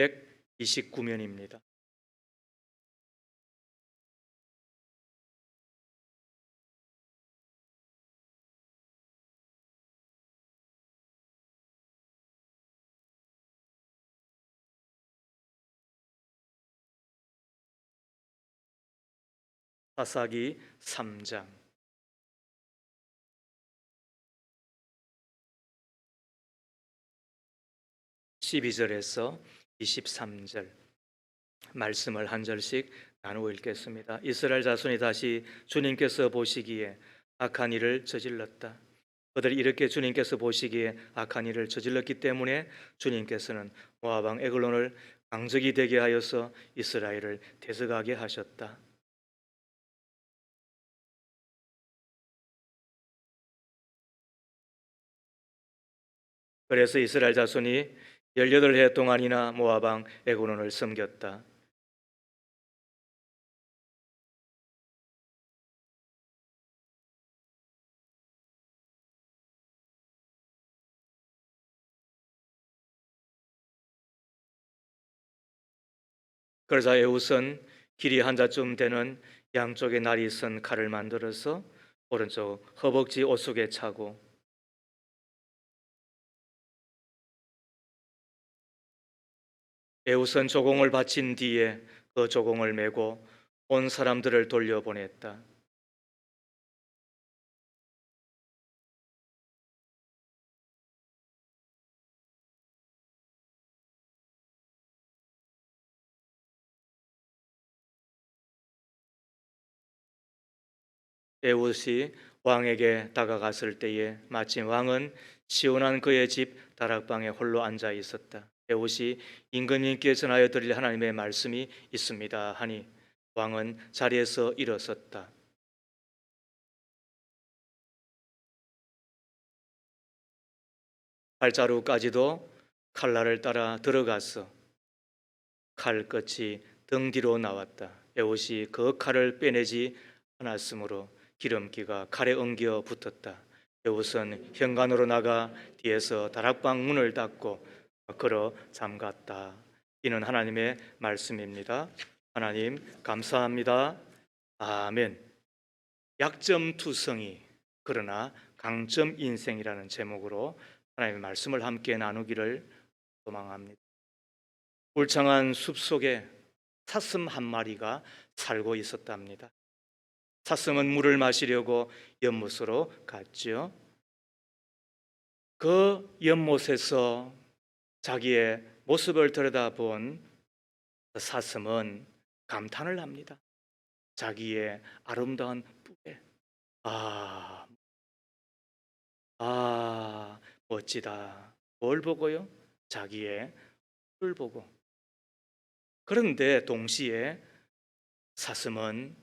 129면입니다. 사사기 3장 12절에서 23절 말씀을 한 절씩 나누어 읽겠습니다. 이스라엘 자손이 다시 주님께서 보시기에 악한 일을 저질렀다. 그들이 이렇게 주님께서 보시기에 악한 일을 저질렀기 때문에 주님께서는 모압 왕 에글론을 강적이 되게 하여서 이스라엘을 대적하게 하셨다. 그래서 이스라엘 자손이 18해 동안이나 모압 왕 에글론을 섬겼다. 그러자 에훗은 길이 한 자쯤 되는 양쪽에 날이 선 칼을 만들어서 오른쪽 허벅지 옷 속에 차고 에훗은 조공을 바친 뒤에 그 조공을 메고 온 사람들을 돌려보냈다. 에훗이 왕에게 다가갔을 때에 마침 왕은 시온한 그의 집 다락방에 홀로 앉아 있었다. 에훗이 임금님께 전하여 드릴 하나님의 말씀이 있습니다 하니 왕은 자리에서 일어섰다. 발자루까지도 칼날을 따라 들어가서 칼 끝이 등 뒤로 나왔다. 에훗이 그 칼을 빼내지 않았으므로 기름기가 칼에 엉겨 붙었다. 에훗은 현관으로 나가 뒤에서 다락방 문을 닫고 걸어 잠갔다. 이는 하나님의 말씀입니다. 하나님 감사합니다. 아멘. 약점투성이 그러나 강점 인생이라는 제목으로 하나님의 말씀을 함께 나누기를 소망합니다. 울창한 숲속에 사슴 한 마리가 살고 있었답니다. 사슴은 물을 마시려고 연못으로 갔죠. 그 연못에서 자기의 모습을 들여다본 사슴은 감탄을 합니다. 자기의 아름다운 뿔에 아, 멋지다. 뭘 보고요? 자기의 뿔을 보고. 그런데 동시에 사슴은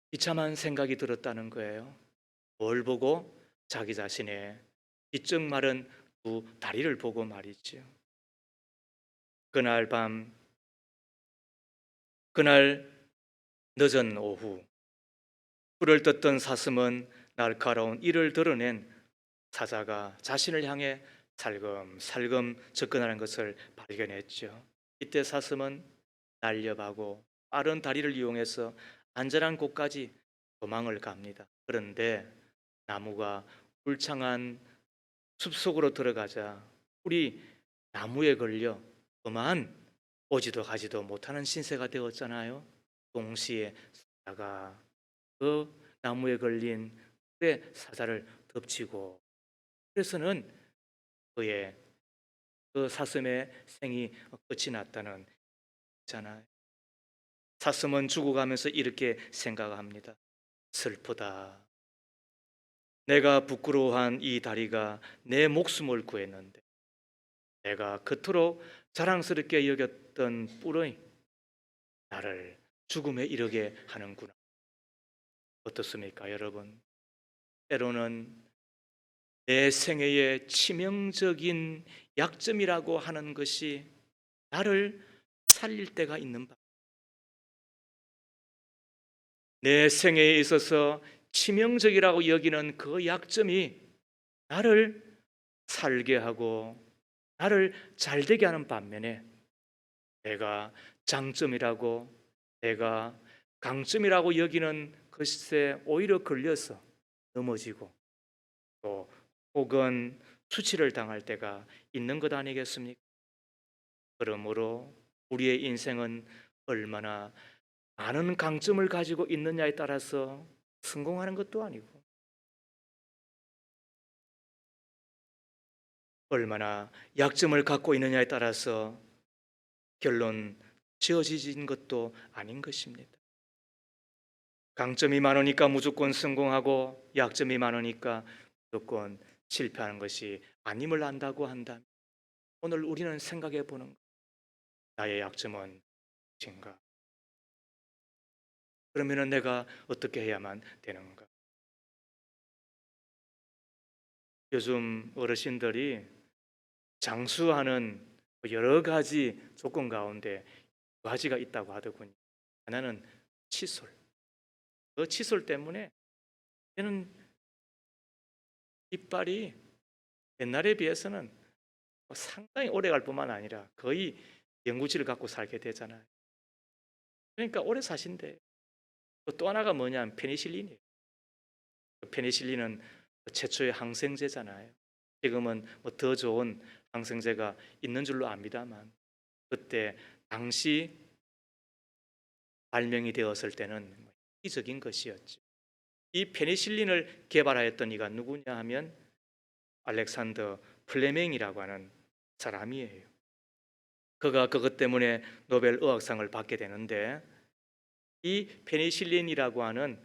비참한 생각이 들었다는 거예요. 뭘 보고? 자기 자신의 비쩍 마른 두 다리를 보고 말이죠. 그날 밤, 그날 늦은 오후, 뿔을 떴던 사슴은 날카로운 이를 드러낸 사자가 자신을 향해 살금살금 접근하는 것을 발견했죠. 이때 사슴은 날렵하고 빠른 다리를 이용해서 안전한 곳까지 도망을 갑니다. 그런데 나무가 울창한 숲속으로 들어가자 뿔이 나무에 걸려 그만 오지도 가지도 못하는 신세가 되었잖아요. 동시에 사자가 그 나무에 걸린 뿔의 사자를 덮치고 그래서는 그의 그 사슴의 생이 끝이 났다는 거잖아요. 사슴은 죽어가면서 이렇게 생각합니다. 슬프다. 내가 부끄러워한 이 다리가 내 목숨을 구했는데 내가 그토록 자랑스럽게 여겼던 뿔이 나를 죽음에 이르게 하는구나. 어떻습니까, 여러분? 때로는 내 생애의 치명적인 약점이라고 하는 것이 나를 살릴 때가 있는 바. 내 생애에 있어서 치명적이라고 여기는 그 약점이 나를 살게 하고 나를 잘되게 하는 반면에 내가 장점이라고, 내가 강점이라고 여기는 것에 오히려 걸려서 넘어지고, 또 혹은 수치를 당할 때가 있는 것 아니겠습니까? 그러므로 우리의 인생은 얼마나 많은 강점을 가지고 있느냐에 따라서 성공하는 것도 아니고, 얼마나 약점을 갖고 있느냐에 따라서 결론 지어지는 것도 아닌 것입니다. 강점이 많으니까 무조건 성공하고 약점이 많으니까 무조건 실패하는 것이 아님을 안다고 한다면, 오늘 우리는 생각해 보는 것, 나의 약점은 무엇인가? 그러면 내가 어떻게 해야만 되는가? 요즘 어르신들이 장수하는 여러 가지 조건 가운데 두 가지가 있다고 하더군요. 하나는 칫솔. 그 칫솔 때문에 얘는 이빨이 옛날에 비해서는 상당히 오래 갈 뿐만 아니라 거의 영구치를 갖고 살게 되잖아요. 그러니까 오래 사신대. 또 하나가 뭐냐면 페니실린이에요. 페니실린은 최초의 항생제잖아요. 지금은 뭐 더 좋은 항생제가 있는 줄로 압니다만, 그때 당시 발명이 되었을 때는 이적인 것이었죠. 이 페니실린을 개발하였던 이가 누구냐 하면 알렉산더 플레밍이라고 하는 사람이에요. 그가 그것 때문에 노벨 의학상을 받게 되는데, 이 페니실린이라고 하는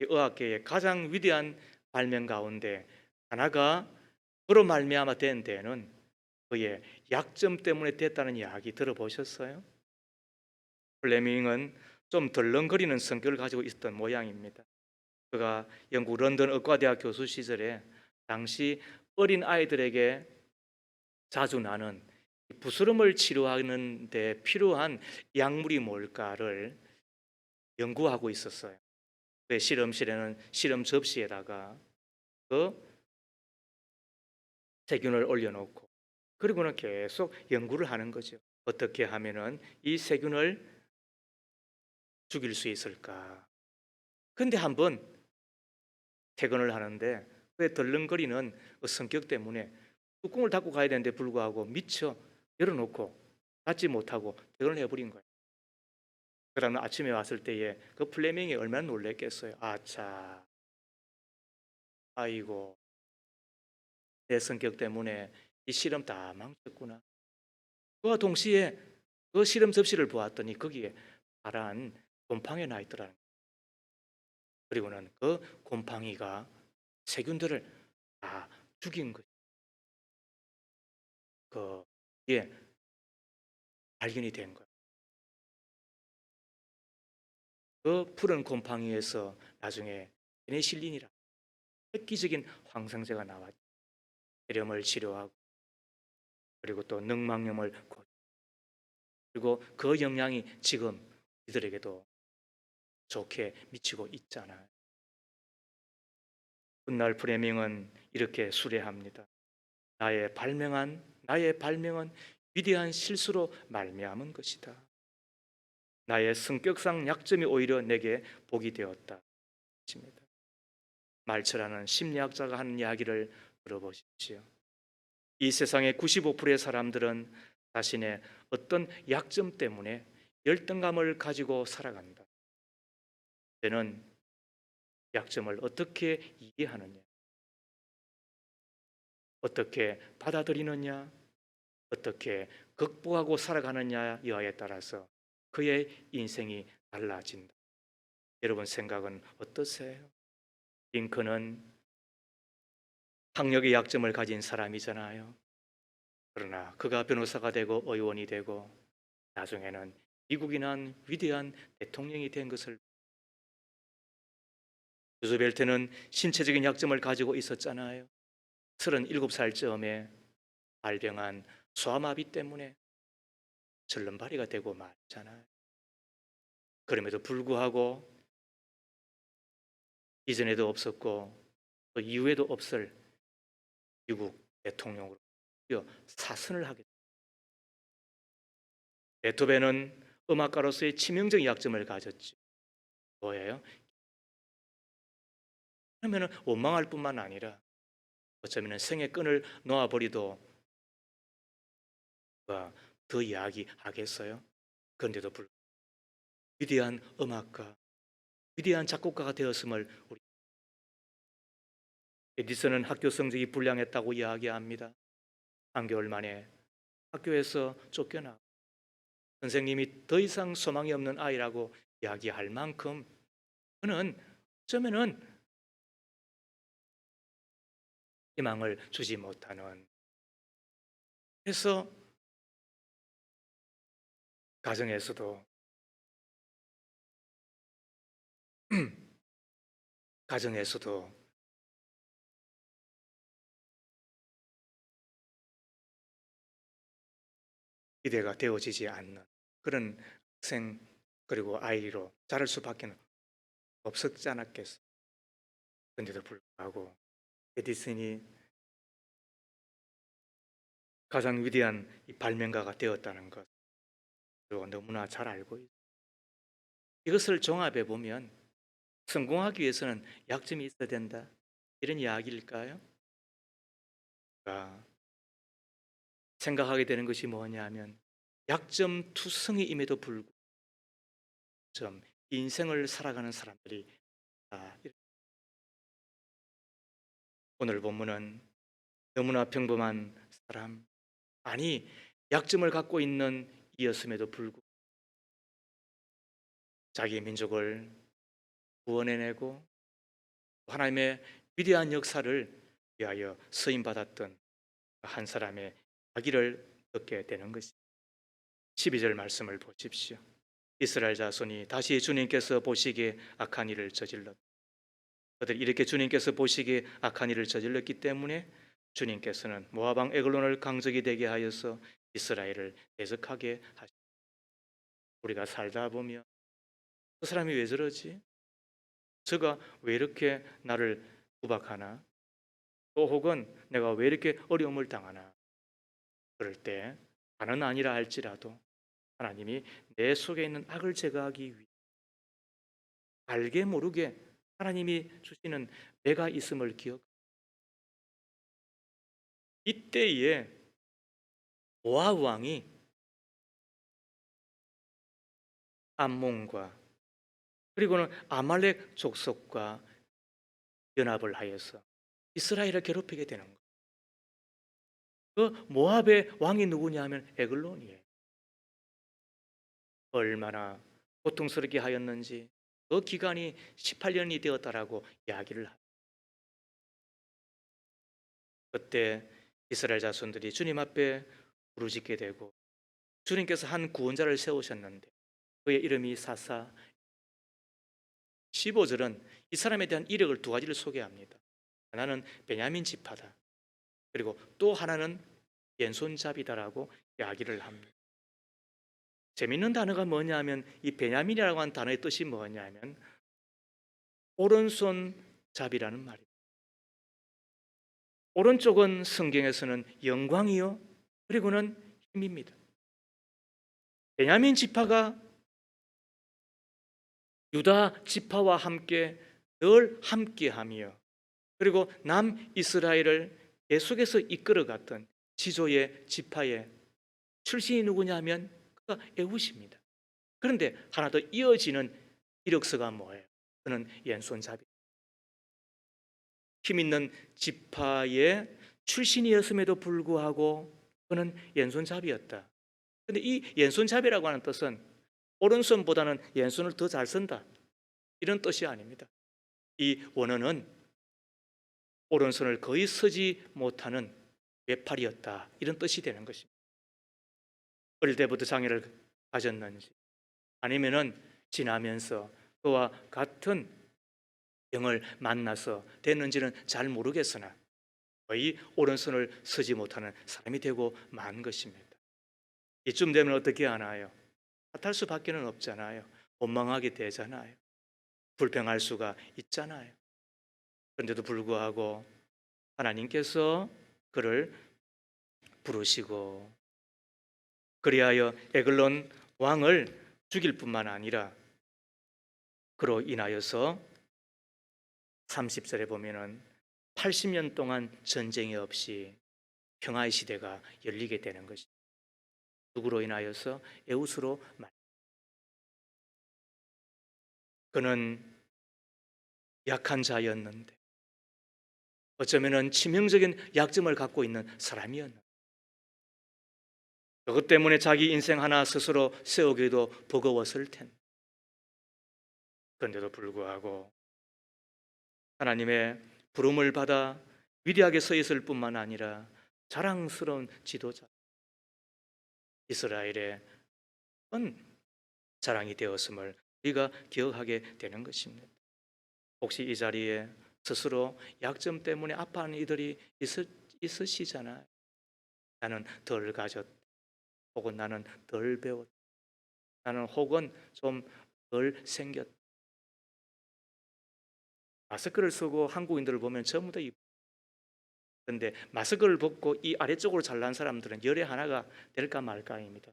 이 의학계의 가장 위대한 발명 가운데 하나가 그로 말미암아 된 데는 그의 약점 때문에 됐다는 이야기 들어보셨어요? 플레밍은 좀 덜렁거리는 성격을 가지고 있었던 모양입니다. 그가 영국 런던 의과대학 교수 시절에 당시 어린 아이들에게 자주 나는 부스럼을 치료하는 데 필요한 약물이 뭘까를 연구하고 있었어요. 그 실험실에는 실험 접시에다가 그 세균을 올려놓고, 그리고는 계속 연구를 하는 거죠. 어떻게 하면은 이 세균을 죽일 수 있을까? 근데 한번 퇴근을 하는데 그 덜렁거리는 그 성격 때문에 뚜껑을 닫고 가야 되는데 불구하고 미처 열어놓고 닫지 못하고 퇴근을 해버린 거예요. 그러면 아침에 왔을 때에 그 플레밍이 얼마나 놀랬겠어요. 아차, 아이고, 내 성격 때문에 이 실험 다 망쳤구나. 그와 동시에 그 실험 접시를 보았더니 거기에 파란 곰팡이가 나 있더라는 거예요. 그리고는 그 곰팡이가 세균들을 다 죽인 것, 그게 발견이 된 거예요. 그 푸른 곰팡이에서 나중에 페니실린이라 획기적인 황상제가 나왔죠. 폐렴을 치료하고, 그리고 또 늑망염을 그리고 그 영향이 지금 이들에게도 좋게 미치고 있잖아요. 훗날 프레밍은 이렇게 수레합니다. 나의 발명은 위대한 실수로 말미암은 것이다. 나의 성격상 약점이 오히려 내게 복이 되었다. 입니다. 말처라는 심리학자가 하는 이야기를 들어보십시오. 이 세상의 95%의 사람들은 자신의 어떤 약점 때문에 열등감을 가지고 살아간다. 저는 약점을 어떻게 이해하느냐, 어떻게 받아들이느냐, 어떻게 극복하고 살아가느냐에 따라서 그의 인생이 달라진다. 여러분 생각은 어떠세요? 링컨은 학력의 약점을 가진 사람이잖아요. 그러나 그가 변호사가 되고 의원이 되고 나중에는 미국이 난 위대한 대통령이 된 것을, 루즈벨트는 신체적인 약점을 가지고 있었잖아요. 37살쯤에 발병한 소아마비 때문에 절름발이가 되고 말잖아요. 그럼에도 불구하고 이전에도 없었고 또 이후에도 없을 미국 대통령으로 사선을 하게 됩니다. 베토벤은 음악가로서의 치명적인 약점을 가졌지. 뭐예요? 그러면 원망할 뿐만 아니라 어쩌면 생의 끈을 놓아버리도 누가 더 이야기하겠어요? 그런데도 불구하고 위대한 음악가, 위대한 작곡가가 되었음을 우리 에디슨은 학교 성적이 불량했다고 이야기합니다. 3개월 만에 학교에서 쫓겨나 선생님이 더 이상 소망이 없는 아이라고 이야기할 만큼 그는 어쩌면은 희망을 주지 못하는, 그래서 가정에서도 가정에서도 기대가 되어지지 않는 그런 학생 그리고 아이로 자랄 수밖에 없었지 않았겠어. 그런데도 불구하고 에디슨이 가장 위대한 이 발명가가 되었다는 것 너무나 잘 알고 있어요. 이것을 종합해 보면 성공하기 위해서는 약점이 있어야 된다, 이런 이야기일까요? 생각하게 되는 것이 뭐냐면 약점 투성이임에도 불구하고 인생을 살아가는 사람들이 오늘 본문은 너무나 평범한 사람, 아니 약점을 갖고 있는 이었음에도 불구하고 자기 민족을 구원해내고 하나님의 위대한 역사를 위하여 쓰임받았던 한 사람의 이야기를 듣게 되는 것입니다. 12절 말씀을 보십시오. 이스라엘 자손이 다시 주님께서 보시기에 악한 일을 저질렀다. 그들이 이렇게 주님께서 보시기에 악한 일을 저질렀기 때문에 주님께서는 모압 왕 에글론을 강적이 되게 하여서 이스라엘을 대적하게 하셨다. 우리가 살다 보면 그 사람이 왜 저러지? 저가 왜 이렇게 나를 구박하나? 또 혹은 내가 왜 이렇게 어려움을 당하나? 그럴 때 다는 아니라 할지라도 하나님이 내 속에 있는 악을 제거하기 위해 알게 모르게 하나님이 주시는 내가 있음을 기억. 이때에 모압 왕이 암몬과 그리고는 아말렉 족속과 연합을 하여서 이스라엘을 괴롭히게 되는 거예요. 그 모압의 왕이 누구냐 하면 에글론이에요. 얼마나 고통스럽게 하였는지 그 기간이 18년이 되었다라고 이야기를 합니다. 그때 이스라엘 자손들이 주님 앞에 부르짖게 되고 주님께서 한 구원자를 세우셨는데 그의 이름이 사사. 15절은 이 사람에 대한 이력을 두 가지를 소개합니다. 하나는 베냐민 지파다. 그리고 또 하나는 왼손잡이다라고 이야기를 합니다. 재밌는 단어가 뭐냐 하면 이 베냐민이라고 하는 단어의 뜻이 뭐냐 하면 오른손잡이라는 말입니다. 오른쪽은 성경에서는 영광이요 그리고는 힘입니다. 베냐민 지파가 유다 지파와 함께 늘 함께하며 그리고 남이스라엘을 계속해서 이끌어갔던 지조의 지파의 출신이 누구냐면 그가 에훗입니다. 그런데 하나 더 이어지는 이력서가 뭐예요? 그는 왼손잡이. 힘 있는 지파의 출신이었음에도 불구하고 그는 왼손잡이였다. 그런데 이 왼손잡이라고 하는 뜻은 오른손보다는 왼손을 더 잘 쓴다, 이런 뜻이 아닙니다. 이 원어는 오른손을 거의 쓰지 못하는 외팔이었다, 이런 뜻이 되는 것입니다. 어릴 때부터 장애를 가졌는지 아니면은 지나면서 그와 같은 병을 만나서 됐는지는 잘 모르겠으나 거의 오른손을 쓰지 못하는 사람이 되고 만 것입니다. 이쯤 되면 어떻게 하나요? 탓할 수밖에 없잖아요. 원망하게 되잖아요. 불평할 수가 있잖아요. 그런데도 불구하고 하나님께서 그를 부르시고 그리하여 에글론 왕을 죽일 뿐만 아니라 그로 인하여서 30절에 보면은 80년 동안 전쟁이 없이 평화의 시대가 열리게 되는 것입니다. 누구로 인하여서? 에웃으로. 그는 약한 자였는데 어쩌면은 치명적인 약점을 갖고 있는 사람이었는데 그것 때문에 자기 인생 하나 스스로 세우기도 버거웠을 텐데 그런데도 불구하고 하나님의 부름을 받아 위대하게 서 있을 뿐만 아니라 자랑스러운 지도자, 이스라엘의 큰 자랑이 되었음을 우리가 기억하게 되는 것입니다. 혹시 이 자리에 스스로 약점 때문에 아파하는 이들이 있으시잖아요. 나는 덜 가졌다, 혹은 나는 덜 배웠다, 나는 혹은 좀 덜 생겼다. 마스크를 쓰고 한국인들을 보면 전부 다 그런데 마스크를 벗고 이 아래쪽으로 잘난 사람들은 열의 하나가 될까 말까입니다.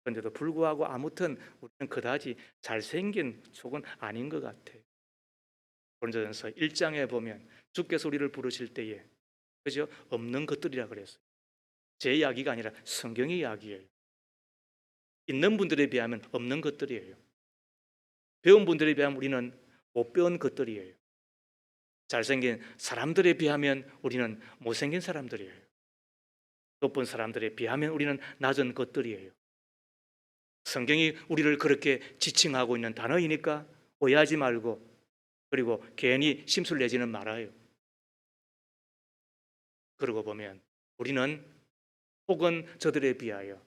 그런데도 불구하고 아무튼 우리는 그다지 잘생긴 족은 아닌 것 같아요. 고린도전서 1장에 보면 주께서 우리를 부르실 때에 그죠? 없는 것들이라 그랬어요. 제 이야기가 아니라 성경의 이야기예요. 있는 분들에 비하면 없는 것들이에요. 배운 분들에 비하면 우리는 못 배운 것들이에요. 잘생긴 사람들에 비하면 우리는 못생긴 사람들이에요. 높은 사람들에 비하면 우리는 낮은 것들이에요. 성경이 우리를 그렇게 지칭하고 있는 단어이니까 오해하지 말고, 그리고 괜히 심술 내지는 말아요. 그러고 보면 우리는 혹은 저들에 비하여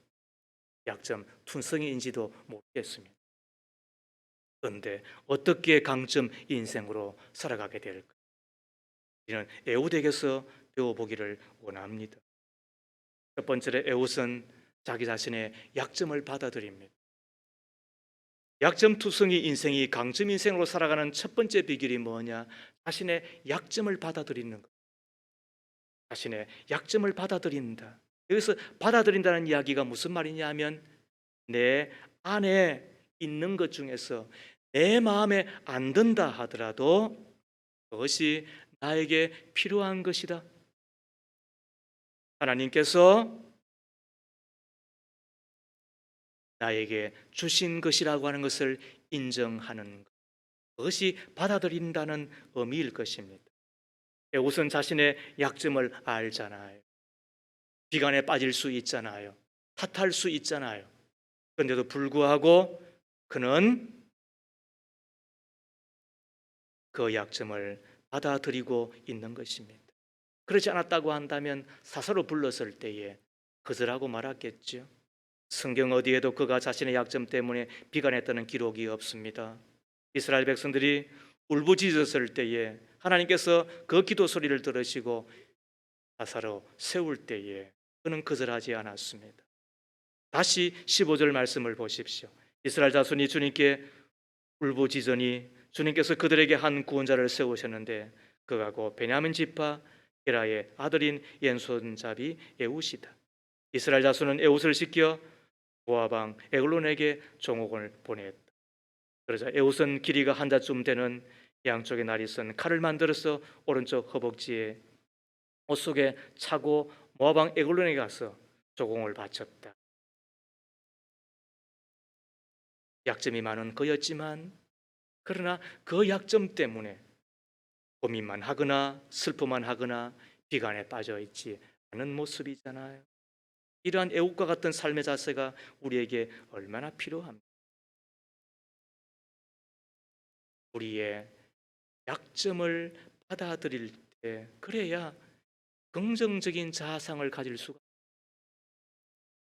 약점, 툰성이인지도 모르겠습니다. 그런데 어떻게 강점 인생으로 살아가게 될까? 우리는 에웃에게서 배워보기를 원합니다. 첫 번째로 에웃은 자기 자신의 약점을 받아들입니다. 약점 투성이 인생이 강점 인생으로 살아가는 첫 번째 비결이 뭐냐? 자신의 약점을 받아들이는 것. 자신의 약점을 받아들인다. 여기서 받아들인다는 이야기가 무슨 말이냐 하면 내 안에 있는 것 중에서 내 마음에 안 든다 하더라도 그것이 나에게 필요한 것이다. 하나님께서 나에게 주신 것이라고 하는 것을 인정하는 것. 그것이 받아들인다는 의미일 것입니다. 우선 자신의 약점을 알잖아요. 비관에 빠질 수 있잖아요. 탓할 수 있잖아요. 그런데도 불구하고 그는 그 약점을 받아들이고 있는 것입니다. 그렇지 않았다고 한다면 사사로 불렀을 때에 거절하고 말았겠죠. 성경 어디에도 그가 자신의 약점 때문에 비관했다는 기록이 없습니다. 이스라엘 백성들이 울부짖었을 때에 하나님께서 그 기도 소리를 들으시고 사사로 세울 때에 그는 거절하지 않았습니다. 다시 15절 말씀을 보십시오. 이스라엘 자손이 주님께 울부짖으니 주님께서 그들에게 한 구원자를 세우셨는데 그가 곧 베냐민 지파 게라의 아들인 옌손잡이 에웃이다. 이스라엘 자손은 에웃을 시켜 모압 왕 에글론에게 종옥을 보냈다. 그러자 에웃은 길이가 한 자쯤 되는 양쪽에 날이 쓴 칼을 만들어서 오른쪽 허벅지에 옷 속에 차고 모압 왕 에글론에게 가서 조공을 바쳤다. 약점이 많은 그였지만 그러나 그 약점 때문에 고민만 하거나 슬픔만 하거나 비관에 빠져 있지 않은 모습이잖아요. 이러한 애국과 같은 삶의 자세가 우리에게 얼마나 필요합니까? 우리의 약점을 받아들일 때 그래야 긍정적인 자아상을 가질 수가.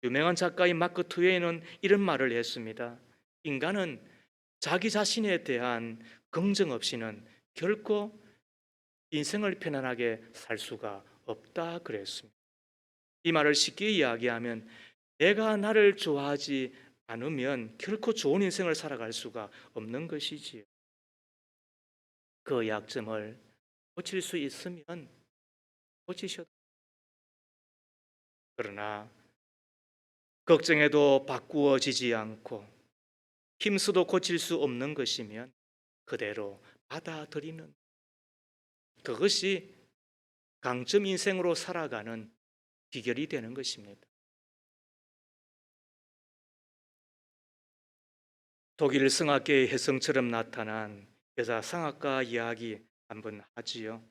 유명한 작가인 마크 트웨이는 이런 말을 했습니다. 인간은 자기 자신에 대한 긍정 없이는 결코 인생을 편안하게 살 수가 없다 그랬습니다. 이 말을 쉽게 이야기하면 내가 나를 좋아하지 않으면 결코 좋은 인생을 살아갈 수가 없는 것이지요. 그 약점을 고칠 수 있으면 고치셔도, 그러나 걱정해도 바꾸어지지 않고 힘써도 고칠 수 없는 것이면 그대로 받아들이는, 그것이 강점 인생으로 살아가는 비결이 되는 것입니다. 독일 성악계의 혜성처럼 나타난 여자 성악가 이야기 한번 하지요.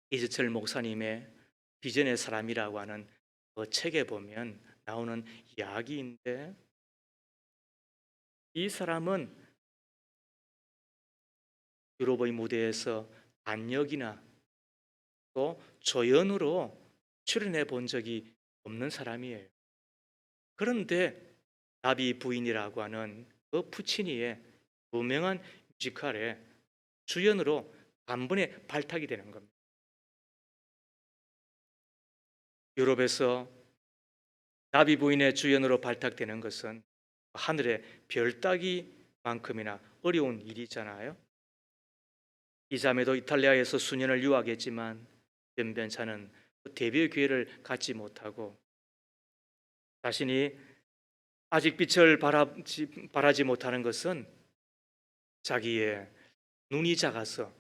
이재철 목사님의 비전의 사람이라고 하는 그 책에 보면 나오는 이야기인데, 이 사람은 유럽의 무대에서 단역이나 또 조연으로 출연해 본 적이 없는 사람이에요. 그런데 나비 부인이라고 하는 그 푸치니의 유명한 뮤지컬에 주연으로 단번에 발탁이 되는 겁니다. 유럽에서 나비 부인의 주연으로 발탁되는 것은 하늘의 별 따기만큼이나 어려운 일이잖아요. 이 자매도 이탈리아에서 수년을 유학했지만 변변찮은 데뷔의 기회를 갖지 못하고 자신이 아직 빛을 발하지 못하는 것은 자기의 눈이 작아서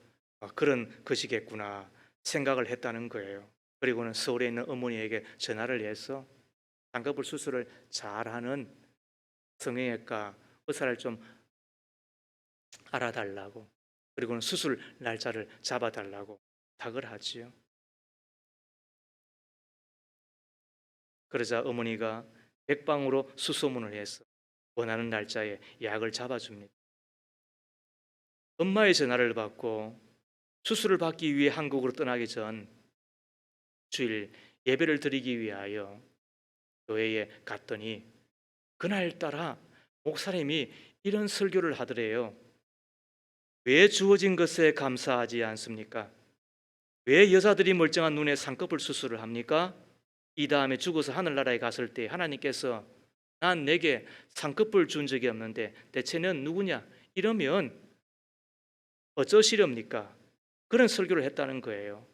그런 것이겠구나 생각을 했다는 거예요. 그리고는 서울에 있는 어머니에게 전화를 해서 쌍꺼풀 수술을 잘하는 성형외과 의사를 좀 알아달라고, 그리고는 수술 날짜를 잡아달라고 부탁을 하지요. 그러자 어머니가 백방으로 수소문을 해서 원하는 날짜에 예약을 잡아줍니다. 엄마의 전화를 받고 수술을 받기 위해 한국으로 떠나기 전 주일 예배를 드리기 위하여 교회에 갔더니 그날따라 목사님이 이런 설교를 하더래요. 왜 주어진 것에 감사하지 않습니까? 왜 여자들이 멀쩡한 눈에 쌍꺼풀 수술을 합니까? 이 다음에 죽어서 하늘나라에 갔을 때 하나님께서 난 내게 쌍꺼풀 준 적이 없는데 대체 는 누구냐? 이러면 어쩌시렵니까? 그런 설교를 했다는 거예요.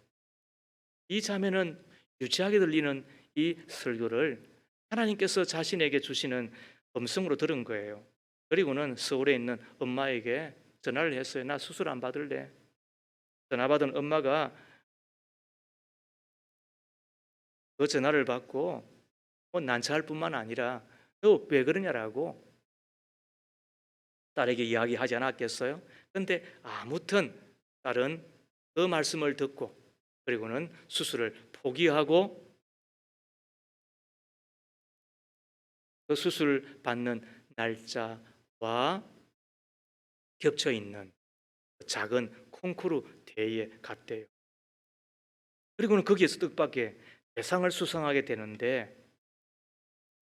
이 자매는 유치하게 들리는 이 설교를 하나님께서 자신에게 주시는 음성으로 들은 거예요. 그리고는 서울에 있는 엄마에게 전화를 했어요. 나 수술 안 받을래. 전화 받은 엄마가 그 전화를 받고 난처할 뿐만 아니라 너 왜 그러냐라고 딸에게 이야기하지 않았겠어요? 근데 아무튼 딸은 그 말씀을 듣고 그리고는 수술을 포기하고 그 수술 받는 날짜와 겹쳐 있는 작은 콩쿠르 대회에 갔대요. 그리고는 거기에서 뜻밖의 대상을 수상하게 되는데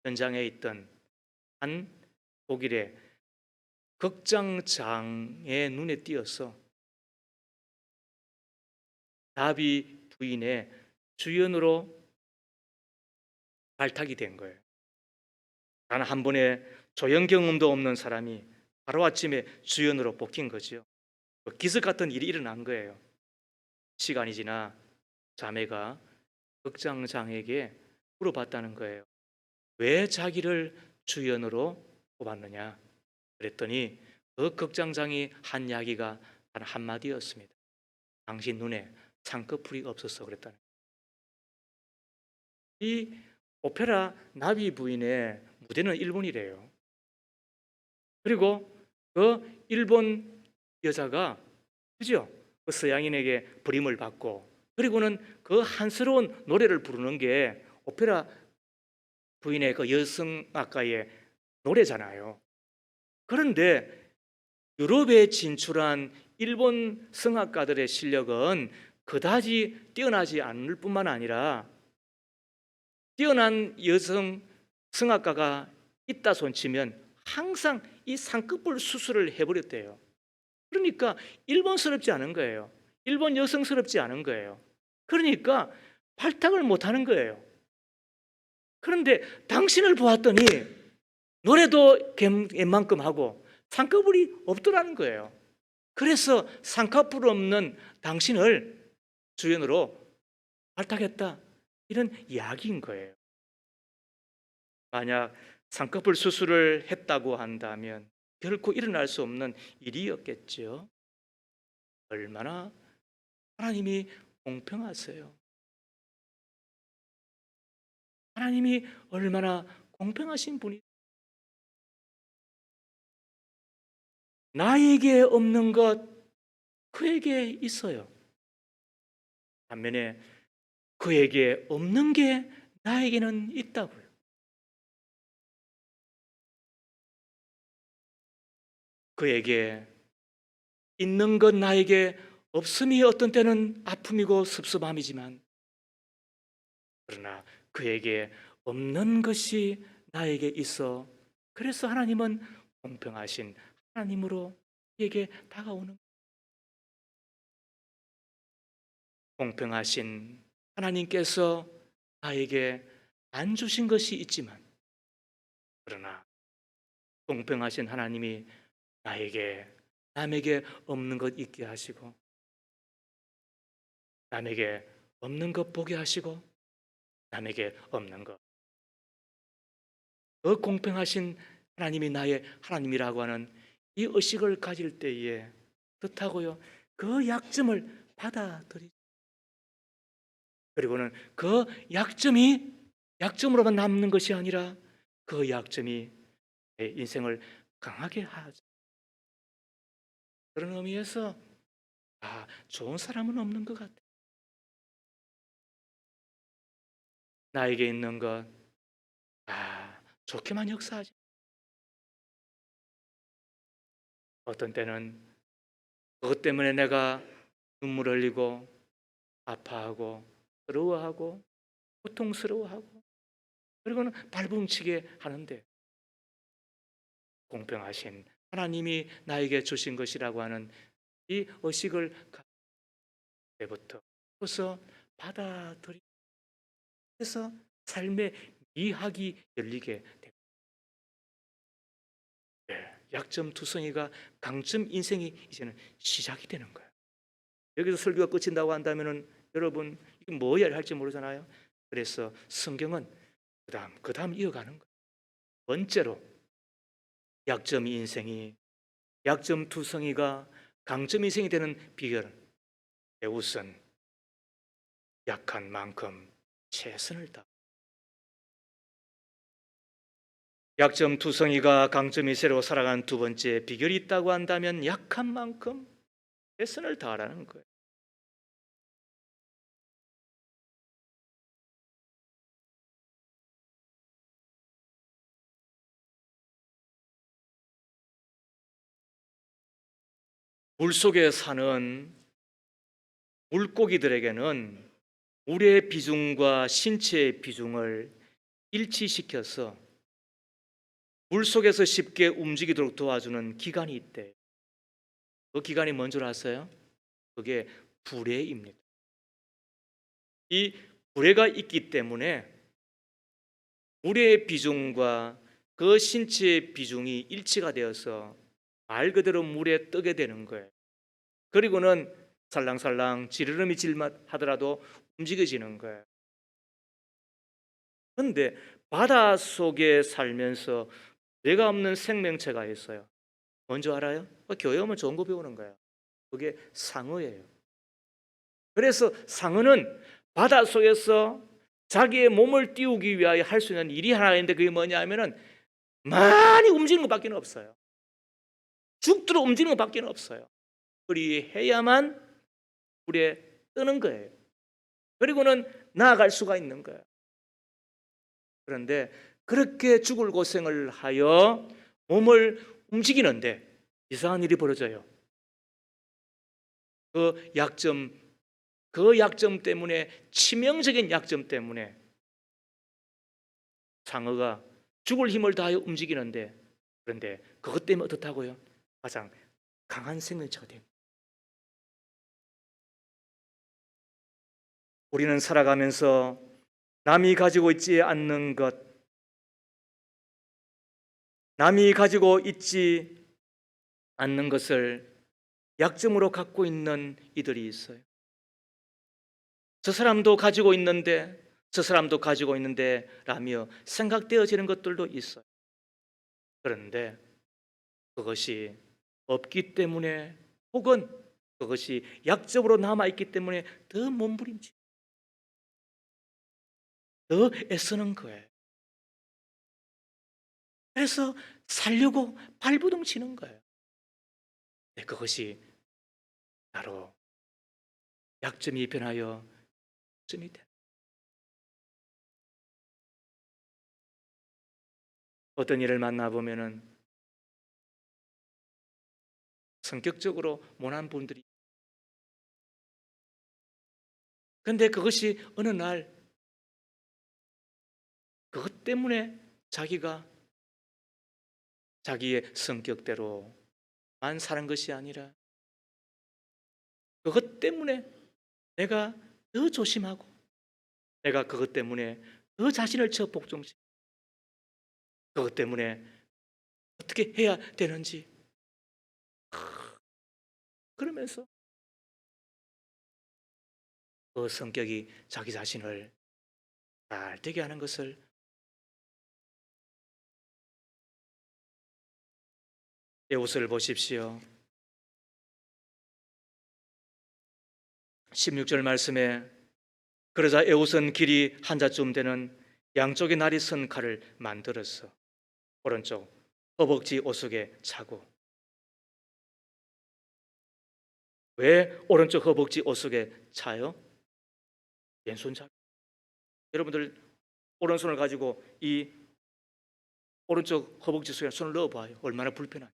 현장에 있던 한 독일의 극장장의 눈에 띄어서 다비 부인의 주연으로 발탁이 된 거예요. 단 한 번의 조연 경험도 없는 사람이 하루아침에 주연으로 뽑힌 거죠. 기적 같은 일이 일어난 거예요. 시간이 지나 자매가 극장장에게 물어봤다는 거예요. 왜 자기를 주연으로 뽑았느냐? 그랬더니 그 극장장이 한 이야기가 단 한마디였습니다. 당신 눈에 쌍꺼풀이 없었어 그랬다는 거예요. 이 오페라 나비 부인의 무대는 일본이래요. 그리고 그 일본 여자가 그죠? 그 서양인에게 버림을 받고 그리고는 그 한스러운 노래를 부르는 게 오페라 부인의 그 여성악가의 노래잖아요. 그런데 유럽에 진출한 일본 성악가들의 실력은 그다지 뛰어나지 않을 뿐만 아니라 뛰어난 여성 성악가가 있다 손치면 항상 이 쌍꺼풀 수술을 해버렸대요. 그러니까 일본스럽지 않은 거예요. 일본 여성스럽지 않은 거예요. 그러니까 발탁을 못하는 거예요. 그런데 당신을 보았더니 노래도 웬만큼 하고 쌍꺼풀이 없더라는 거예요. 그래서 쌍꺼풀 없는 당신을 주연으로 발탁했다, 이런 이야기인 거예요. 만약 쌍꺼풀 수술을 했다고 한다면 결코 일어날 수 없는 일이었겠죠. 얼마나 하나님이 공평하세요. 하나님이 얼마나 공평하신 분이, 나에게 없는 것 그에게 있어요. 반면에 그에게 없는 게 나에게는 있다고요. 그에게 있는 것 나에게 없음이 어떤 때는 아픔이고 섭섭함이지만, 그러나 그에게 없는 것이 나에게 있어, 그래서 하나님은 공평하신 하나님으로 그에게 다가오는, 공평하신 하나님께서 나에게 안 주신 것이 있지만, 그러나 공평하신 하나님이 나에게, 남에게 없는 것 있게 하시고, 남에게 없는 것 보게 하시고, 남에게 없는 것, 그 공평하신 하나님이 나의 하나님이라고 하는 이 의식을 가질 때에 뜻하고요, 그 약점을 받아들이죠. 그리고는 그 약점이 약점으로만 남는 것이 아니라 그 약점이 내 인생을 강하게 하죠. 그런 의미에서 좋은 사람은 없는 것 같아요. 나에게 있는 것 좋게만 역사하지. 어떤 때는 그것 때문에 내가 눈물 흘리고 아파하고 어려워하고 고통스러워하고, 그리고는 발버둥치게 하는데, 공평하신 하나님이 나에게 주신 것이라고 하는 이 의식을 가질 때부터 그래서 받아들이면서 삶의 미학이 열리게 됩니다. 약점 투성이가 강점 인생이 이제는 시작이 되는 거예요. 여기서 설교가 끝인다고 한다면은 여러분 이게 뭐 해야 할지 모르잖아요. 그래서 성경은 그 다음 이어가는 거예요. 번째로 약점 인생이, 약점 투성이가 강점 인생이 되는 비결은 우선 약한 만큼 최선을 다. 약점 투성이가 강점 이세로 살아가는 두 번째 비결이 있다고 한다면 약한 만큼 최선을 다하라는 거예요. 물속에 사는 물고기들에게는 물의 비중과 신체의 비중을 일치시켜서 물속에서 쉽게 움직이도록 도와주는 기관이 있대요. 그 기관이 뭔 줄 아세요? 그게 불에입니다. 이 불에가 있기 때문에 물의 비중과 그 신체의 비중이 일치가 되어서 말 그대로 물에 뜨게 되는 거예요. 그리고는 살랑살랑 지르르미 질맛 하더라도 움직여지는 거예요. 그런데 바닷속에 살면서 뇌가 없는 생명체가 있어요. 뭔지 알아요? 교회 오면 좋은 거 배우는 거예요. 그게 상어예요. 그래서 상어는 바닷속에서 자기의 몸을 띄우기 위하여 할 수 있는 일이 하나 있는데, 그게 뭐냐 하면은 많이 움직이는 것밖에 없어요. 죽도록 움직이는 것밖에 없어요. 그리해야만 물에 뜨는 거예요. 그리고는 나아갈 수가 있는 거예요. 그런데 그렇게 죽을 고생을 하여 몸을 움직이는데 이상한 일이 벌어져요. 그 약점, 그 약점 때문에, 치명적인 약점 때문에 상어가 죽을 힘을 다하여 움직이는데, 그런데 그것 때문에 어떻다고요? 가장 강한 생명체가 됩니다. 우리는 살아가면서 남이 가지고 있지 않는 것, 남이 가지고 있지 않는 것을 약점으로 갖고 있는 이들이 있어요. 저 사람도 가지고 있는데 저 사람도 가지고 있는데 라며 생각되어지는 것들도 있어요. 그런데 그것이 없기 때문에, 혹은 그것이 약점으로 남아있기 때문에 더 몸부림치, 더 애쓰는 거예요. 그래서 살려고 발부둥 치는 거예요. 그것이 바로 약점이 변하여 점이 돼. 어떤 일을 만나보면은 성격적으로 모난 분들이, 근데 그것이 어느 날 그것 때문에 자기가 자기의 성격대로만 사는 것이 아니라 그것 때문에 내가 더 조심하고, 내가 그것 때문에 더 자신을 복종시키고, 그것 때문에 어떻게 해야 되는지, 그러면서 그 성격이 자기 자신을 잘 되게 하는 것을, 에웃을 보십시오. 16절 말씀에 그러자 에웃은 길이 한자쯤 되는 양쪽에 날이 선 칼을 만들어서 오른쪽 허벅지 오속에 차고. 왜 오른쪽 허벅지 오속에 차요? 왼손 잡. 여러분들 오른손을 가지고 이 오른쪽 허벅지 속에 손을 넣어봐요. 얼마나 불편해요.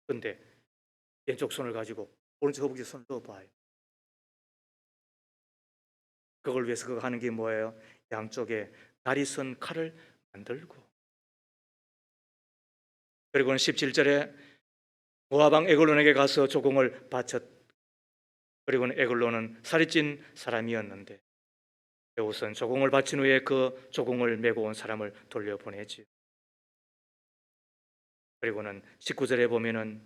근데 왼쪽 손을 가지고 오른쪽 허벅지 손을 넣어봐요. 그걸 위해서 그거 하는 게 뭐예요? 양쪽에 날이 선 칼을 만들고. 그리고는 17절에 모압 왕 에글론에게 가서 조공을 바쳤. 그리고는 에글론은 살이 찐 사람이었는데 우선 조공을 바친 후에 그 조공을 메고 온 사람을 돌려보내지. 그리고는 19절에 보면은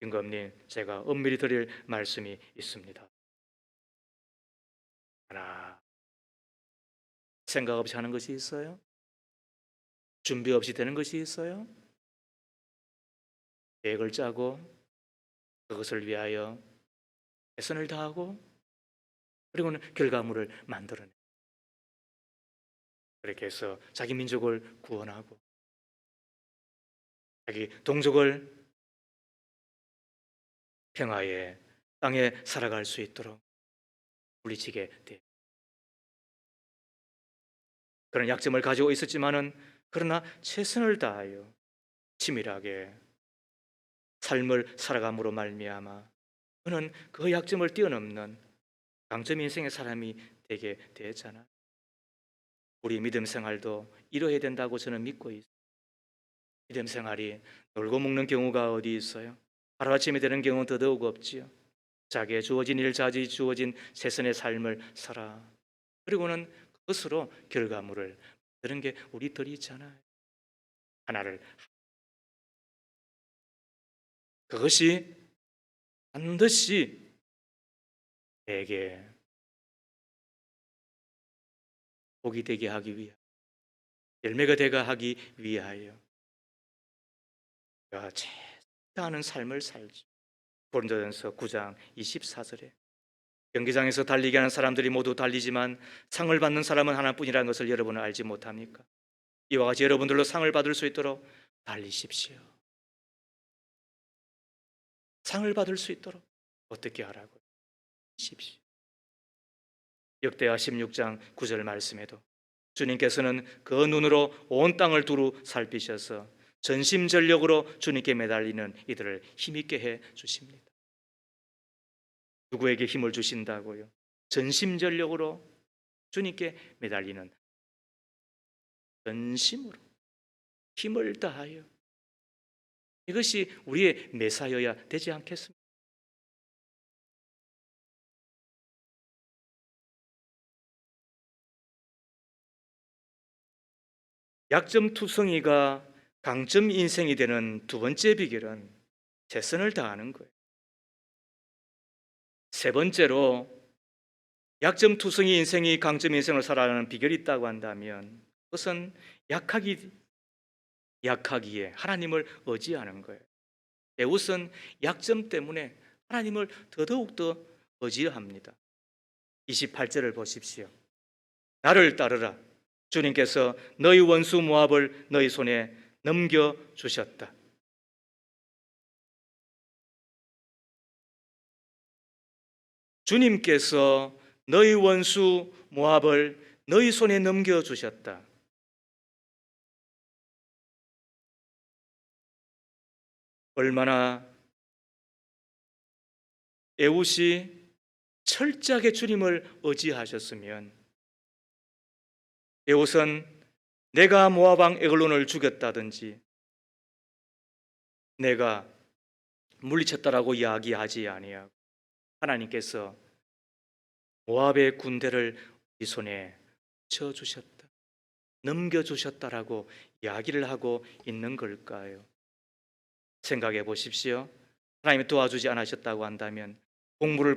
임금님, 제가 엄밀히 드릴 말씀이 있습니다. 하나, 생각 없이 하는 것이 있어요? 준비 없이 되는 것이 있어요? 계획을 짜고 그것을 위하여 최선을 다하고 그리고는 결과물을 만들어내. 그렇게 해서 자기 민족을 구원하고 자기 동족을 평화의 땅에 살아갈 수 있도록 물리치게 돼. 그런 약점을 가지고 있었지만은 그러나 최선을 다하여 치밀하게 삶을 살아감으로 말미암아 그는 그 약점을 뛰어넘는 강점 인생의 사람이 되게 되잖아. 우리 믿음 생활도 이뤄야 된다고 저는 믿고 있어요. 믿음 생활이 놀고 먹는 경우가 어디 있어요? 하루아침에 되는 경우는 더더욱 없지요. 자기의 주어진 일, 자기 주어진 최선의 삶을 살아. 그리고는 그것으로 결과물을 들은 게 우리들이 있잖아요. 하나를. 그것이 반드시 내게 복이 되게 하기 위하여, 열매가 되게 하기 위하여 내가 최선하는 삶을 살지. 고린도전서 9장 24절에 경기장에서 달리게 하는 사람들이 모두 달리지만 상을 받는 사람은 하나뿐이라는 것을 여러분은 알지 못합니까? 이와 같이 여러분들로 상을 받을 수 있도록 달리십시오. 상을 받을 수 있도록 어떻게 하라고? 십시오. 역대하 16장 9절 말씀에도 주님께서는 그 눈으로 온 땅을 두루 살피셔서 전심전력으로 주님께 매달리는 이들을 힘있게 해 주십니다. 누구에게 힘을 주신다고요? 전심전력으로 주님께 매달리는, 전심으로 힘을 다하여. 이것이 우리의 매사여야 되지 않겠습니까? 약점 투성이가 강점 인생이 되는 두 번째 비결은 최선을 다하는 거예요. 세 번째로 약점투성이 인생이 강점 인생을 살아가는 비결이 있다고 한다면 그것은 약하기에 하나님을 의지하는 거예요. 에웃은 약점 때문에 하나님을 더더욱더 의지합니다. 28절을 보십시오. 나를 따르라. 주님께서 너희 원수 모압을 너희 손에 넘겨주셨다. 주님께서 너희 원수 모압을 너희 손에 넘겨주셨다. 얼마나 에웃이 철저하게 주님을 의지하셨으면 에웃은 내가 모압 왕 에글론을 죽였다든지 내가 물리쳤다라고 이야기하지 아니하고 하나님께서 모압의 군대를 이 손에 쳐주셨다, 넘겨주셨다라고 이야기를 하고 있는 걸까요? 생각해 보십시오. 하나님이 도와주지 않으셨다고 한다면 공물을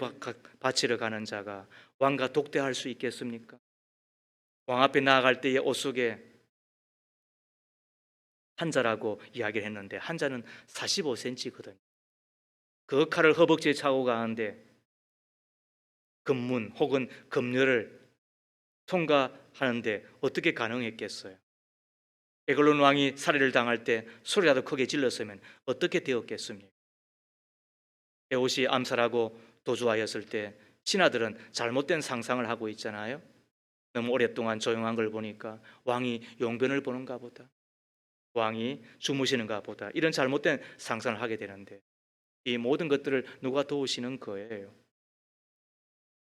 바치러 가는 자가 왕과 독대할 수 있겠습니까? 왕 앞에 나아갈 때의 옷 속에 한자라고 이야기를 했는데 한자는 45cm거든요. 그 칼을 허벅지에 차고 가는데 금문 혹은 금녀를 통과하는데 어떻게 가능했겠어요? 에글론 왕이 살해를 당할 때 소리라도 크게 질렀으면 어떻게 되었겠습니까? 에옷이 암살하고 도주하였을 때 신하들은 잘못된 상상을 하고 있잖아요. 너무 오랫동안 조용한 걸 보니까 왕이 용변을 보는가 보다, 왕이 주무시는가 보다, 이런 잘못된 상상을 하게 되는데 이 모든 것들을 누가 도우시는 거예요.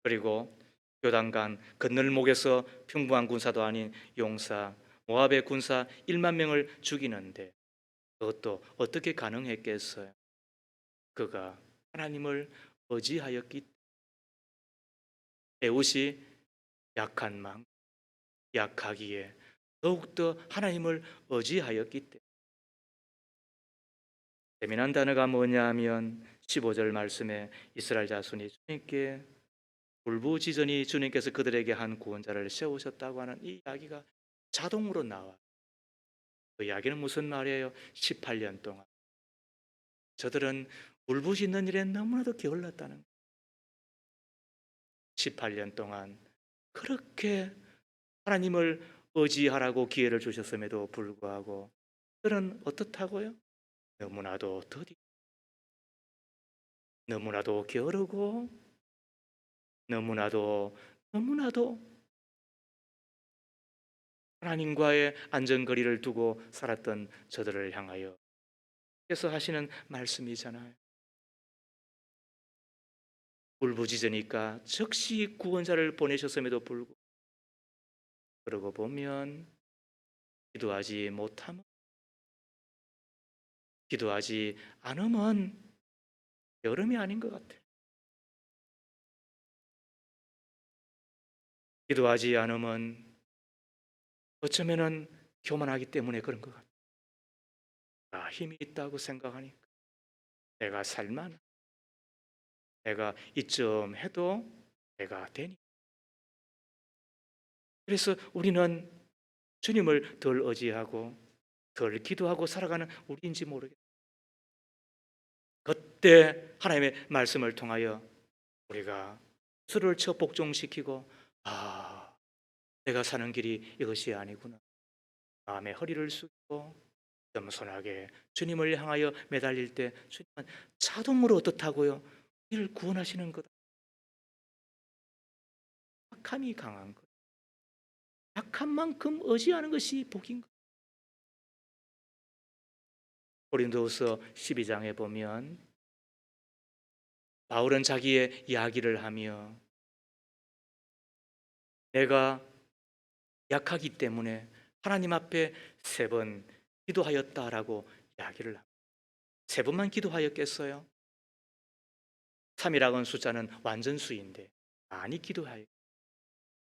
그리고 요단강 건널목에서 평범한 군사도 아닌 용사 모압의 군사 1만 명을 죽이는데 그것도 어떻게 가능했겠어요? 그가 하나님을 의지하였기 때문에. 에웃이 약한 만 약하기에 더욱더 하나님을 의지하였기 때문에. 재미난 단어가 뭐냐 하면 15절 말씀에 이스라엘 자손이 주님께 울부짖으니 주님께서 그들에게 한 구원자를 세우셨다고 하는 이 이야기가 자동으로 나와. 그 이야기는 무슨 말이에요? 18년 동안 저들은 울부짖는 일에 너무나도 게을렀다는 거예요. 18년 동안 그렇게 하나님을 의지하라고 기회를 주셨음에도 불구하고 그들은 어떻다고요? 너무나도 더디고 너무나도 게으르고 너무나도 하나님과의 안전거리를 두고 살았던 저들을 향하여 그래서 하시는 말씀이잖아요. 울부짖으니까 즉시 구원자를 보내셨음에도 불구하고 그러고 보면 기도하지 못하면 기도하지 않으면 여름이 아닌 것 같아요. 기도하지 않으면 어쩌면은 교만하기 때문에 그런 것 같아요. 나 힘이 있다고 생각하니까 내가 살만 내가 이쯤 해도 내가 되니. 그래서 우리는 주님을 덜 의지하고 덜 기도하고 살아가는 우리인지 모르겠어요. 그때 하나님의 말씀을 통하여 우리가 스스로를 복종시키고 내가 사는 길이 이것이 아니구나. 마음의 허리를 숙이고 겸손하게 주님을 향하여 매달릴 때 주님은 자동으로 어떻다고요? 우리를 구원하시는 것. 약함이 강한 것. 약한 만큼 의지하는 것이 복인 것. 고린도후서 12장에 보면 바울은 자기의 이야기를 하며 내가 약하기 때문에 하나님 앞에 3번 기도하였다라고 이야기를 합니다. 3번만 기도하였겠어요? 3이라는 숫자는 완전수인데 많이 기도하여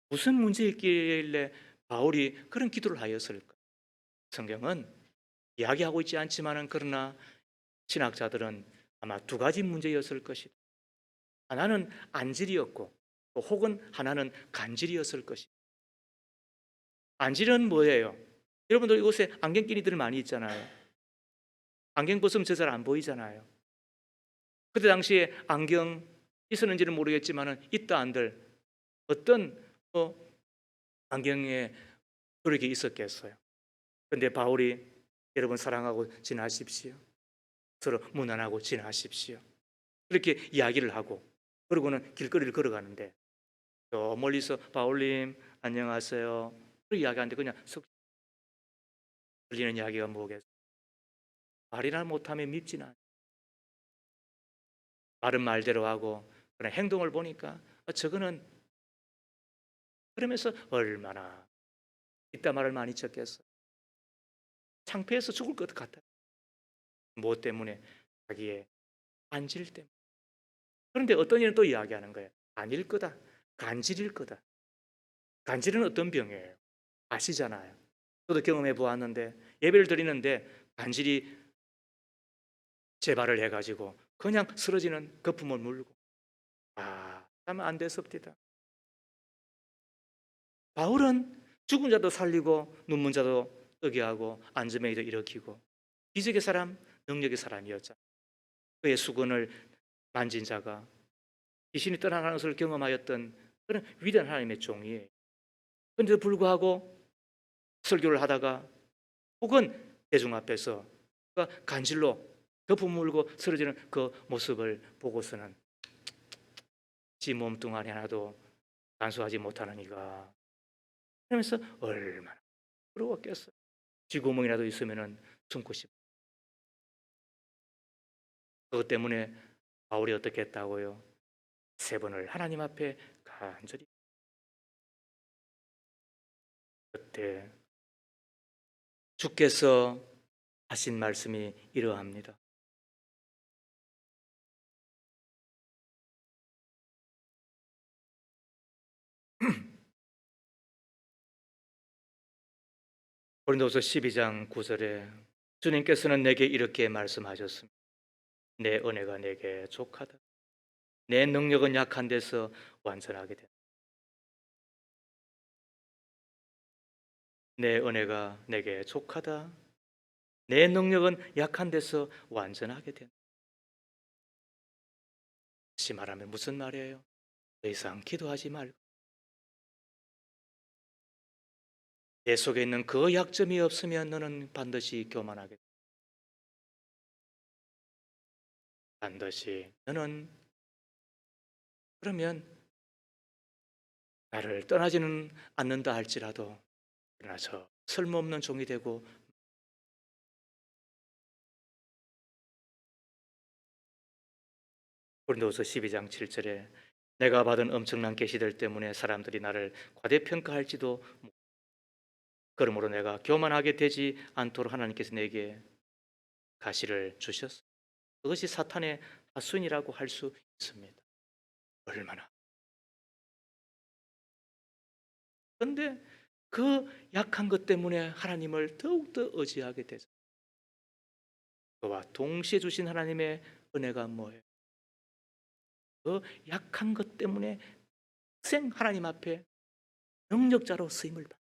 무슨 문제였길래 바울이 그런 기도를 하였을까? 성경은 이야기하고 있지 않지만 그러나 신학자들은 아마 2가지 문제였을 것이다. 하나는 안질이었고 또 혹은 하나는 간질이었을 것입니다. 간질은 뭐예요? 여러분들 이곳에 안경 낀 이들 많이 있잖아요. 안경 벗으면 저 잘 안 보이잖아요. 그때 당시에 안경 있었는지는 모르겠지만 있다 한들 어떤 안경에 그렇게 있었겠어요. 그런데 바울이 여러분 사랑하고 지나십시오. 서로 무난하고 지나십시오. 이렇게 이야기를 하고 그러고는 길거리를 걸어가는데 저 멀리서 바울님 안녕하세요. 그렇게 이야기하는데 그냥 석 들리는 이야기가 뭐겠어요? 말이나 못하면 밉지는 않아요. 말은 말대로 하고 그런 행동을 보니까 저거는 그러면서 얼마나 이따 말을 많이 쳤겠어. 창피해서 죽을 것 같아. 무엇 때문에? 자기의 간질 때문에. 그런데 어떤 이는 또 이야기하는 거예요. 아닐 거다. 간질일 거다. 간질은 어떤 병이에요? 아시잖아요. 저도 경험해 보았는데 예배를 드리는데 간질이 재발을 해가지고 그냥 쓰러지는 거품을 물고 참 안 됐습니다. 바울은 죽은 자도 살리고 눈문 자도 뜨게 하고 안전뱅이도 일으키고 기적의 사람, 능력의 사람이었잖아요. 그의 수건을 만진 자가 귀신이 떠나가는 것을 경험하였던 그런 위대한 하나님의 종이에요. 그런데도 불구하고 설교를 하다가 혹은 대중 앞에서 간질로 거품 물고 쓰러지는 그 모습을 보고서는 지 몸뚱아리 하나도 간수하지 못하는 이가 그러면서 얼마나 부러웠겠어요. 쥐구멍이라도 있으면 숨고 싶어. 그것 때문에 바울이 어떻게 했다고요? 3번을 하나님 앞에 간절히 그때 주께서 하신 말씀이 이러합니다. 고린도서 12장 9절에 주님께서는 내게 이렇게 말씀하셨습니다. 내 은혜가 내게 족하다. 내 능력은 약한 데서 완전하게 된다. 내 은혜가 내게 족하다. 내 능력은 약한 데서 완전하게 된다. 다시 말하면 무슨 말이에요? 더 이상 기도하지 말고 내 속에 있는 그 약점이 없으면 너는 반드시 교만하게 된다. 반드시 너는 그러면 나를 떠나지는 않는다 할지라도 그러나 저 쓸모없는 종이 되고 고린도서 12장 7절에 내가 받은 엄청난 계시들 때문에 사람들이 나를 과대평가할지도 그러므로 내가 교만하게 되지 않도록 하나님께서 내게 가시를 주셨어. 그것이 사탄의 하순이라고 할 수 있습니다. 얼마나. 그런데 그 약한 것 때문에 하나님을 더욱더 의지하게 되죠. 그와 동시에 주신 하나님의 은혜가 뭐예요? 그 약한 것 때문에 생 하나님 앞에 능력자로 쓰임을 받.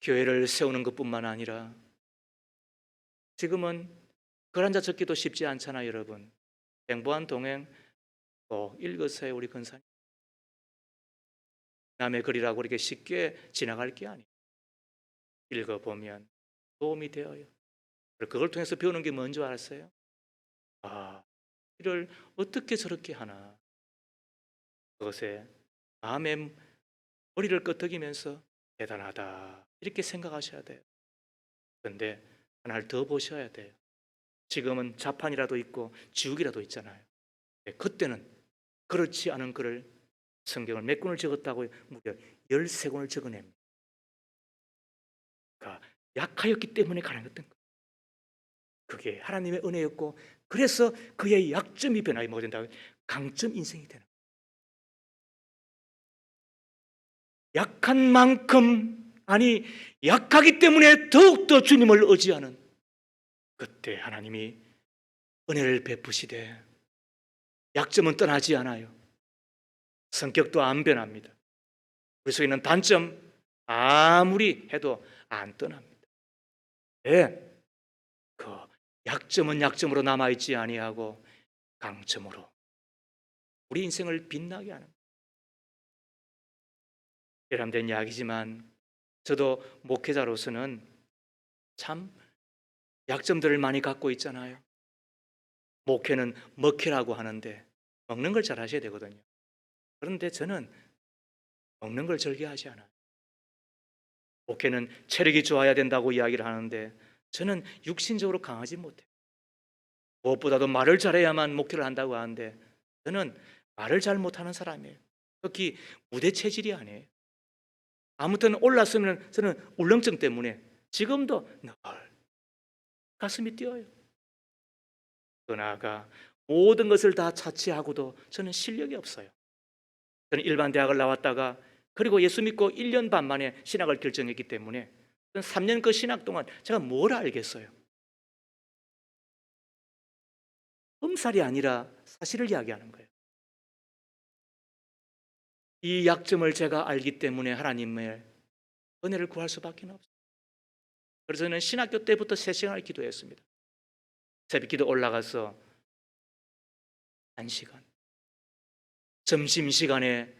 교회를 세우는 것뿐만 아니라 지금은 글 한자 적기도 쉽지 않잖아요, 여러분. 행보한 동행 꼭 읽으세요, 우리 근사님. 남의 글이라고 이렇게 쉽게 지나갈 게 아니에요. 읽어보면 도움이 되어요. 그걸 통해서 배우는 게 뭔지 알았어요? 이를 어떻게 저렇게 하나. 그것에 마음의 머리를 끄덕이면서 대단하다 이렇게 생각하셔야 돼요. 그런데 하나를 더 보셔야 돼요. 지금은 자판이라도 있고 지우기라도 있잖아요. 그때는 그렇지 않은 글을 성경을 몇 권을 적었다고 무려 13권을 적어냅니다. 그러니까 약하였기 때문에 가능했던 거예요. 그게 하나님의 은혜였고 그래서 그의 약점이 변하게 뭐가 된다고 강점 인생이 되는 거예요. 약한 만큼 아니 약하기 때문에 더욱더 주님을 의지하는 그때 하나님이 은혜를 베푸시되 약점은 떠나지 않아요. 성격도 안 변합니다. 우리 속에 있는 단점 아무리 해도 안 떠납니다. 왜? 그 약점은 약점으로 남아있지 아니하고 강점으로 우리 인생을 빛나게 하는 예람된 이야기지만 저도 목회자로서는 참 약점들을 많이 갖고 있잖아요. 목회는 먹회라고 하는데 먹는 걸 잘 하셔야 되거든요. 그런데 저는 먹는 걸 즐겨하지 않아요. 목회는 체력이 좋아야 된다고 이야기를 하는데 저는 육신적으로 강하지 못해요. 무엇보다도 말을 잘해야만 목회를 한다고 하는데 저는 말을 잘 못하는 사람이에요. 특히 무대 체질이 아니에요. 아무튼 올랐으면 저는 울렁증 때문에 지금도 늘 가슴이 뛰어요. 또 나아가 모든 것을 다 자취하고도 저는 실력이 없어요. 저는 일반 대학을 나왔다가 그리고 예수 믿고 1년 반 만에 신학을 결정했기 때문에 3년 그 신학 동안 제가 뭘 알겠어요? 흠살이 아니라 사실을 이야기하는 거예요. 이 약점을 제가 알기 때문에 하나님의 은혜를 구할 수밖에 없어요. 그래서 저는 신학교 때부터 3시간을 기도했습니다. 새벽기도 올라가서 1시간. 점심시간에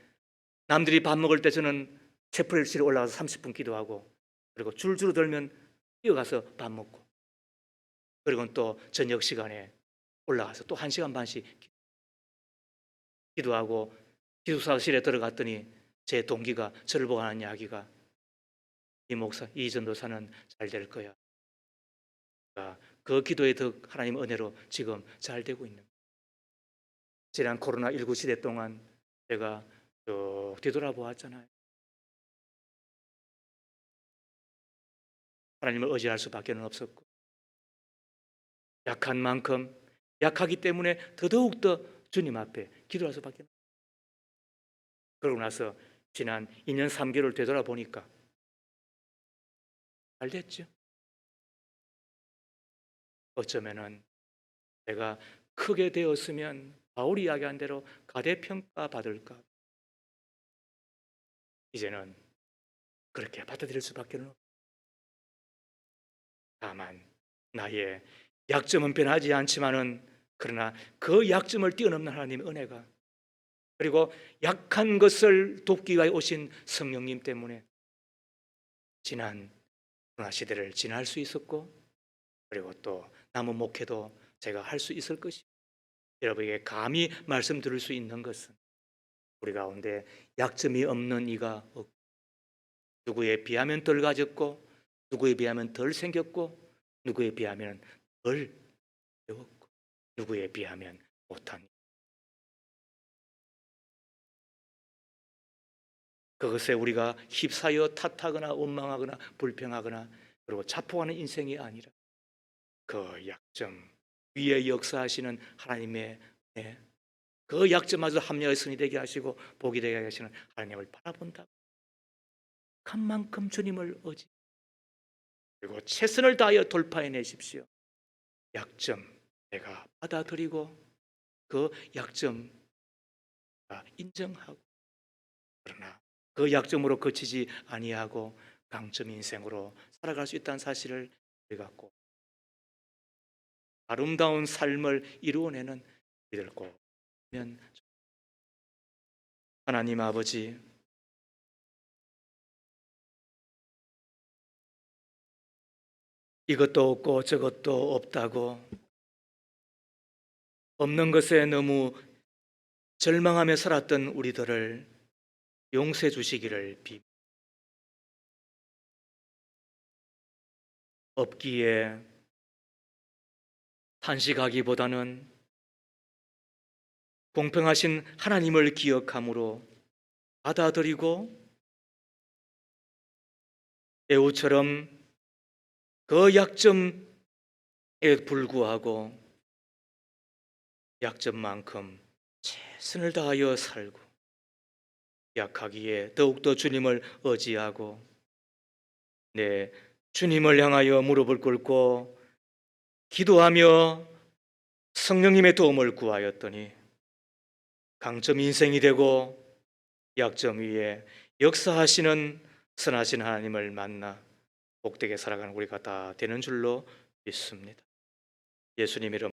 남들이 밥 먹을 때 저는 채플실에 올라가서 30분 기도하고 그리고 줄줄 들면 뛰어가서 밥 먹고 그리고 또 저녁 시간에 올라가서 또 1시간 반씩 기도하고 기도사실에 들어갔더니 제 동기가 저를 보고 하는 이야기가 이 목사, 이 전도사는 잘 될 거야. 그 기도의 덕 하나님 은혜로 지금 잘 되고 있는 거예요. 지난 코로나19 시대 동안 제가 쭉 뒤돌아보았잖아요. 하나님을 의지할 수밖에 없었고 약한 만큼 약하기 때문에 더더욱더 주님 앞에 기도할 수밖에 없어요. 그러고 나서 지난 2년 3개월 되돌아보니까 잘 됐죠. 어쩌면은 내가 크게 되었으면 바울이 이야기한 대로 가대평가 받을까. 이제는 그렇게 받아들일 수밖에 없어요. 다만 나의 약점은 변하지 않지만은 그러나 그 약점을 뛰어넘는 하나님의 은혜가 그리고 약한 것을 돕기 위하여 오신 성령님 때문에 지난 코로나 시대를 지날 수 있었고 그리고 또 남은 목회도 제가 할 수 있을 것이 여러분에게 감히 말씀드릴 수 있는 것은 우리 가운데 약점이 없는 이가 없고 누구에 비하면 덜 가졌고 누구에 비하면 덜 생겼고 누구에 비하면 덜 배웠고 누구에 비하면 못한 그것에 우리가 휩싸여 탓하거나 원망하거나 불평하거나 그리고 자포하는 인생이 아니라 그 약점 위에 역사하시는 하나님의 네, 그 약점마저 합력의 선이 되게 하시고 복이 되게 하시는 하나님을 바라본다. 한 만큼 주님을 의지 그리고 최선을 다하여 돌파해내십시오. 약점 내가 받아들이고 그 약점 인정하고 그러나 그 약점으로 그치지 아니하고 강점 인생으로 살아갈 수 있다는 사실을 갖고 아름다운 삶을 이루어내는 우리들 꼭면 하나님 아버지 이것도 없고 저것도 없다고 없는 것에 너무 절망하며 살았던 우리들을 용서해 주시기를 없기에 탄식하기보다는 공평하신 하나님을 기억함으로 받아들이고 애우처럼 그 약점에 불구하고 약점만큼 최선을 다하여 살고 약하기에 더욱더 주님을 의지하고 네, 주님을 향하여 무릎을 꿇고 기도하며 성령님의 도움을 구하였더니 강점 인생이 되고 약점 위에 역사하시는 선하신 하나님을 만나 복되게 살아가는 우리가 다 되는 줄로 믿습니다. 예수님 이름